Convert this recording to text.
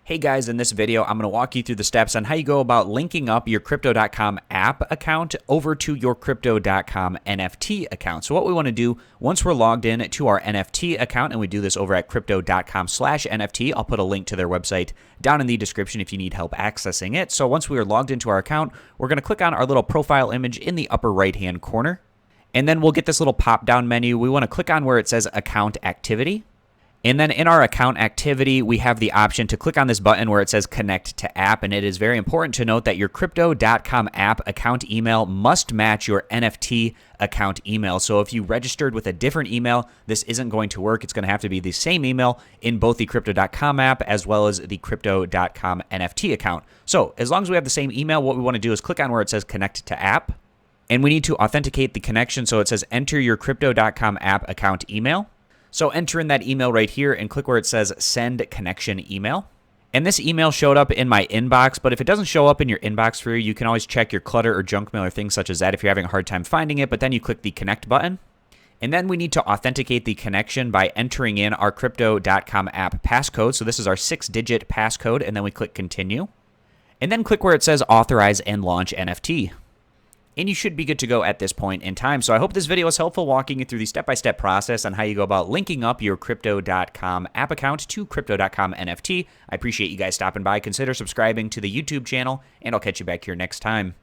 Hey guys, in this video, I'm going to walk you through the steps on how you go about linking up your Crypto.com app account over to your Crypto.com NFT account. So what we want to do, once we're logged in to our NFT account, and we do this over at Crypto.com/NFT, I'll put a link to their website down in the description if you need help accessing it. So once we are logged into our account, we're going to click on our little profile image in the upper right-hand corner. And then we'll get this little pop-down menu. We want to click on where it says Account Activity. And then in our account activity, we have the option to click on this button where it says Connect to App. And it is very important to note that your Crypto.com app account email must match your NFT account email. So if you registered with a different email, this isn't going to work. It's going to have to be the same email in both the Crypto.com app as well as the Crypto.com NFT account. So as long as we have the same email, what we want to do is click on where it says Connect to App. And we need to authenticate the connection. So it says Enter your Crypto.com app account email. So enter in that email right here and click where it says Send Connection Email. And this email showed up in my inbox, but if it doesn't show up in your inbox for you, you can always check your clutter or junk mail or things such as that if you're having a hard time finding it, but then you click the Connect button. And then we need to authenticate the connection by entering in our Crypto.com app passcode. So this is our 6-digit passcode, and then we click Continue. And then click where it says Authorize and Launch NFT. And you should be good to go at this point in time. So I hope this video was helpful walking you through the step-by-step process on how you go about linking up your Crypto.com app account to Crypto.com NFT. I appreciate you guys stopping by. Consider subscribing to the YouTube channel, and I'll catch you back here next time.